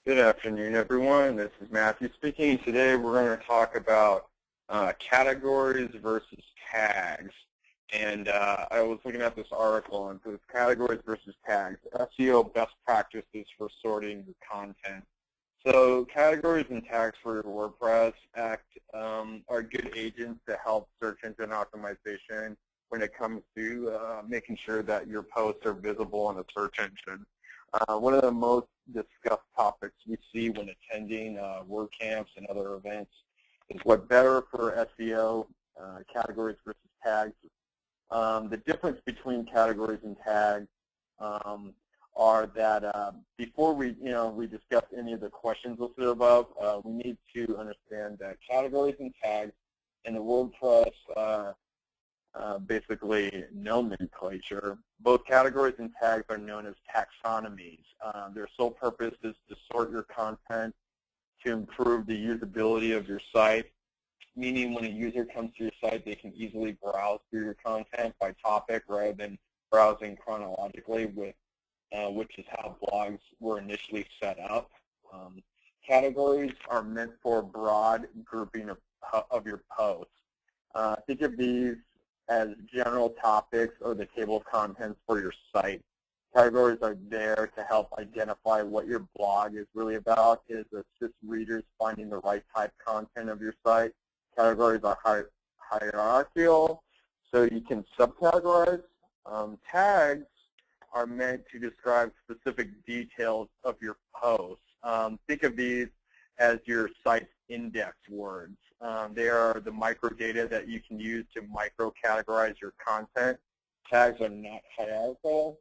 Good afternoon, everyone. This is Matthew speaking. Today we're going to talk about categories versus tags. And I was looking at this article, and it says categories versus tags, SEO best practices for sorting your content. So categories and tags for your WordPress are good agents to help search engine optimization when it comes to making sure that your posts are visible in a search engine. One of the most discussed topics we see when attending WordCamps and other events is what better for SEO, categories versus tags. The difference between categories and tags are that before we discuss any of the questions listed above, we need to understand that categories and tags in the WordPress basically nomenclature. Both categories and tags are known as taxonomies. Their sole purpose is to sort your content to improve the usability of your site, meaning when a user comes to your site, they can easily browse through your content by topic rather than browsing chronologically, which is how blogs were initially set up. Categories are meant for broad grouping of your posts. Think of these as general topics or the table of contents for your site. Categories are there to help identify what your blog is really about, is assist readers finding the right type content of your site. Categories are hierarchical, so you can subcategorize. Tags are meant to describe specific details of your posts. Think of these as your site's index words. They are the microdata that you can use to micro-categorize your content. Tags are not hierarchical.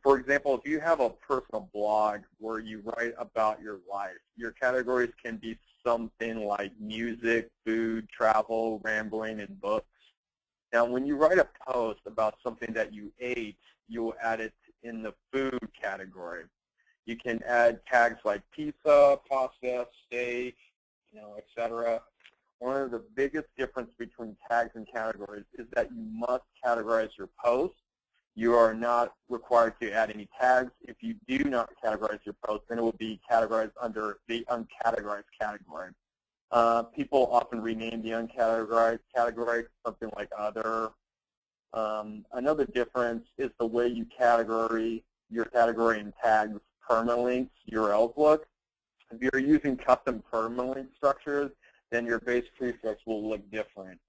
For example, if you have a personal blog where you write about your life, your categories can be something like music, food, travel, rambling, and books. Now, when you write a post about something that you ate, you will add it in the food category. You can add tags like pizza, pasta, steak, etc. One of the biggest difference between tags and categories is that you must categorize your post. You are not required to add any tags. If you do not categorize your post, then it will be categorized under the uncategorized category. People often rename the uncategorized category to something like other. Another difference is the way you your category and tags permalinks URLs look. If you're using custom permalink structures, then your base prefix will look different.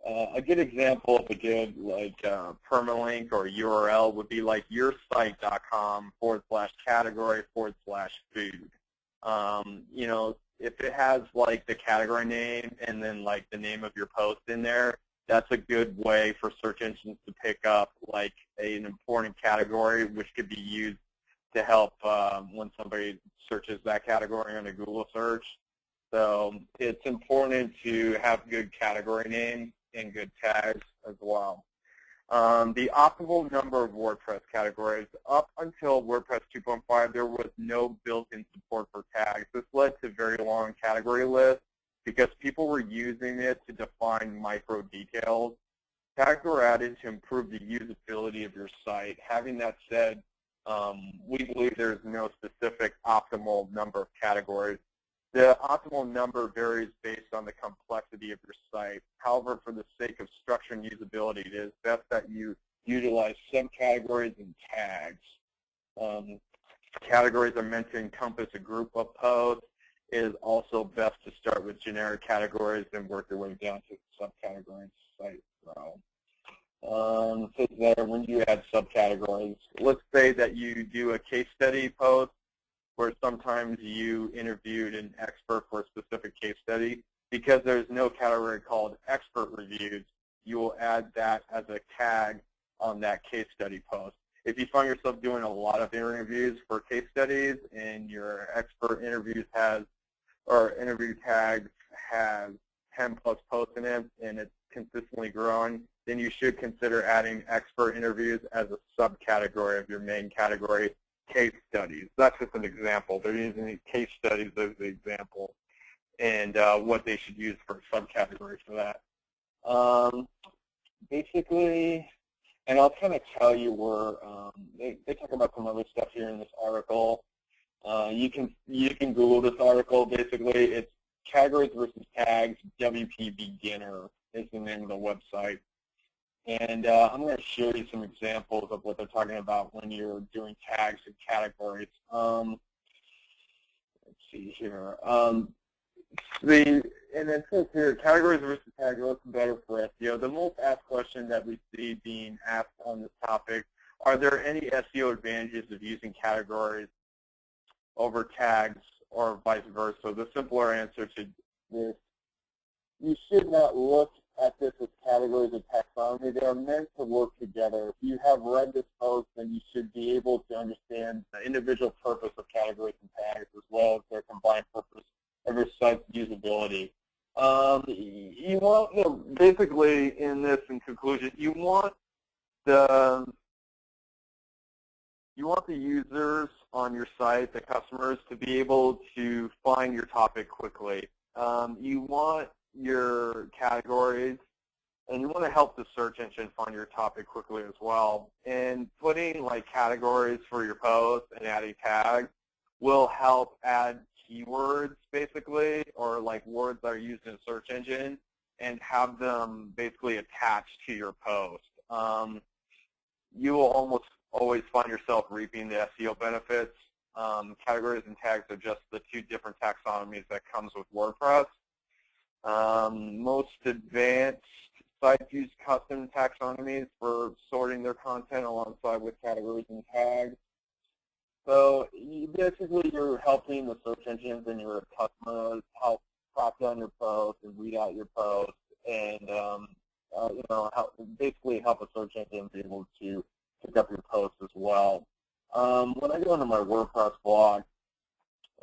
A good example of a good permalink or URL would be like yoursite.com/category/food. If it has like the category name and then like the name of your post in there, that's a good way for search engines to pick up like an important category, which could be used to help when somebody searches that category on a Google search. So it's important to have good category names and good tags as well. The optimal number of WordPress categories. Up until WordPress 2.5, there was no built-in support for tags. This led to very long category lists because people were using it to define micro details. Tags were added to improve the usability of your site. Having that said, we believe there's no specific optimal number of categories. The optimal number varies based on the complexity of your site. However, for the sake of structure and usability, it is best that you utilize subcategories and tags. Categories are meant to encompass a group of posts. It is also best to start with generic categories and work your way down to subcategories site. So there, when you add subcategories, let's say that you do a case study post where sometimes you interviewed an expert for a specific case study. Because there's no category called expert reviews, you will add that as a tag on that case study post. If you find yourself doing a lot of interviews for case studies and your expert interviews interview tags have 10 plus posts in it and it's consistently growing, then you should consider adding expert interviews as a subcategory of your main category, case studies. That's just an example. They're using case studies as the example and what they should use for subcategories for that. Basically, And I'll kind of tell you where they talk about some other stuff here in this article. You can Google this article. Basically, it's categories versus tags. WP Beginner is the name of the website. And I'm going to show you some examples of what they're talking about when you're doing tags and categories. Let's see here. And it says here, categories versus tags, what's better for SEO? The most asked question that we see being asked on this topic, are there any SEO advantages of using categories over tags or vice versa? The simpler answer to this, you should not look at this as categories of taxonomy. They are meant to work together. If you have read this post, then you should be able to understand the individual purpose of categories and tags as well as their combined purpose of your site's usability. You want, basically in this, in conclusion, you want the users on your site, the customers, to be able to find your topic quickly. You want your categories, and you want to help the search engine find your topic quickly as well. And putting like categories for your posts and adding tags will help add keywords, basically, or like words that are used in a search engine, and have them basically attached to your post. You will almost always find yourself reaping the SEO benefits. Categories and tags are just the two different taxonomies that comes with WordPress. Most advanced sites use custom taxonomies for sorting their content alongside with categories and tags. So basically you're helping the search engines and your customers help track down your posts and read out your posts, and basically help a search engine be able to pick up your posts as well. When I go into my WordPress blog,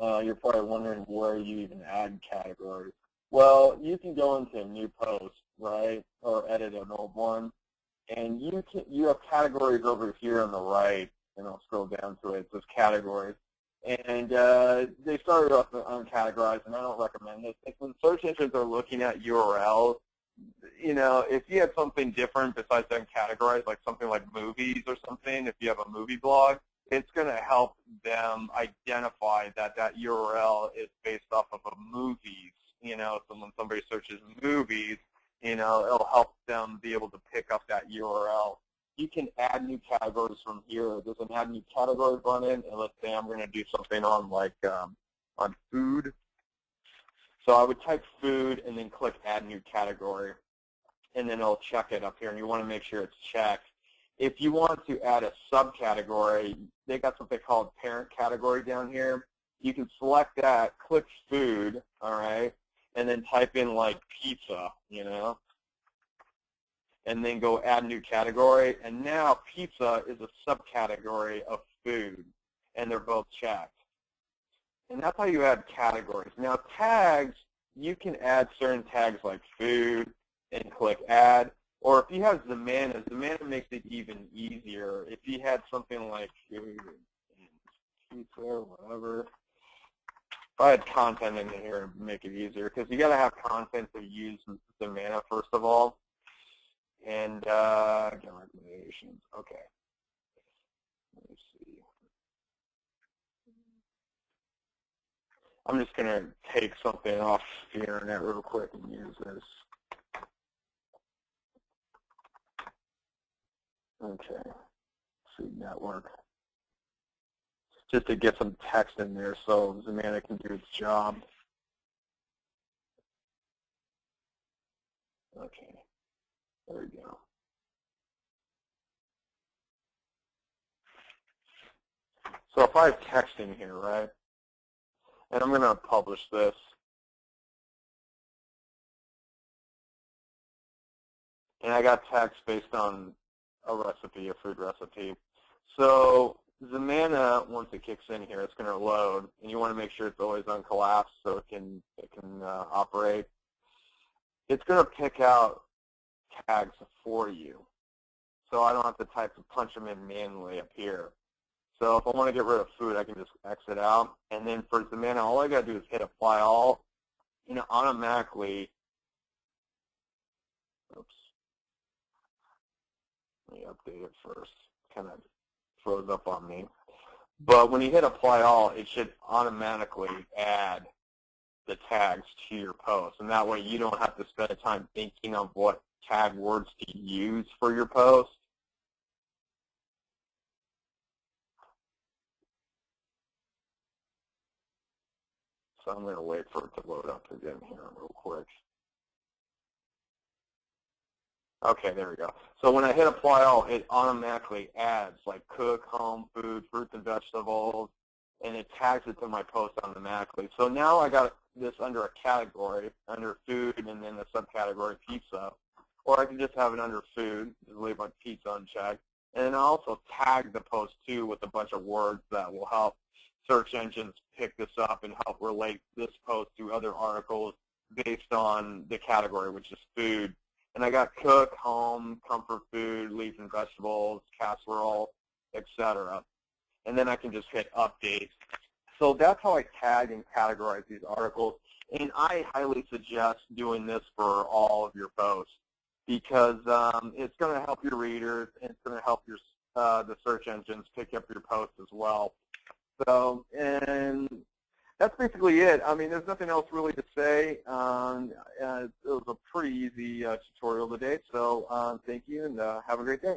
you're probably wondering where you even add categories. Well, you can go into a new post, right, or edit an old one, and you have categories over here on the right, and I'll scroll down to it. It says categories, and they started off uncategorized, and I don't recommend this. Like when search engines are looking at URLs, if you had something different besides uncategorized, like something like movies or something, if you have a movie blog, it's going to help them identify that that URL is based off of a movies. So when somebody searches movies, it'll help them be able to pick up that URL. You can add new categories from here. There's an add new category button, and let's say I'm going to do something on like on food. So I would type food and then click add new category, and then it'll check it up here, and you want to make sure it's checked. If you want to add a subcategory, they got something called parent category down here. You can select that, click food, all right, and then type in like pizza, and then go add new category. And now pizza is a subcategory of food, and they're both checked. And that's how you add categories. Now tags, you can add certain tags like food and click add. Or if you have Zemana, Zemana makes it even easier. If you had something like food and pizza or whatever, if I had content in here, it would make it easier, because you got to have content to use Zemana first of all. And get recommendations. Okay. Let me see. I'm just going to take something off the internet real quick and use this. Okay. Food Network. Just to get some text in there so Zemana can do its job. Okay. There we go. So if I have text in here, right, and I'm going to publish this, and I got text based on a recipe, a food recipe. So Zemana, once it kicks in here, it's going to load, and you want to make sure it's always uncollapsed so it can operate. It's going to pick out tags for you, so I don't have to punch them in manually up here. So if I want to get rid of food, I can just exit out. And then for Zemana, all I got to do is hit apply all, and it automatically, oops, Let me update it first. Kind of froze up on me. But when you hit apply all, it should automatically add the tags to your post. And that way you don't have to spend time thinking of what tag words to use for your post. So I'm going to wait for it to load up again here real quick. Okay, there we go. So when I hit apply all, it automatically adds like cook, home, food, fruits and vegetables, and it tags it to my post automatically. So now I got this under a category, under food, and then a subcategory pizza. Or I can just have it under food, just leave my pizza unchecked. And then I also tag the post too with a bunch of words that will help search engines pick this up and help relate this post to other articles based on the category, which is food. And I got cook, home, comfort food, leaves and vegetables, casserole, etc. And then I can just hit update. So that's how I tag and categorize these articles. And I highly suggest doing this for all of your posts because it's going to help your readers and it's going to help your the search engines pick up your posts as well. So, and that's basically it. I mean, there's nothing else really to say. It was a pretty easy tutorial today. So thank you and have a great day.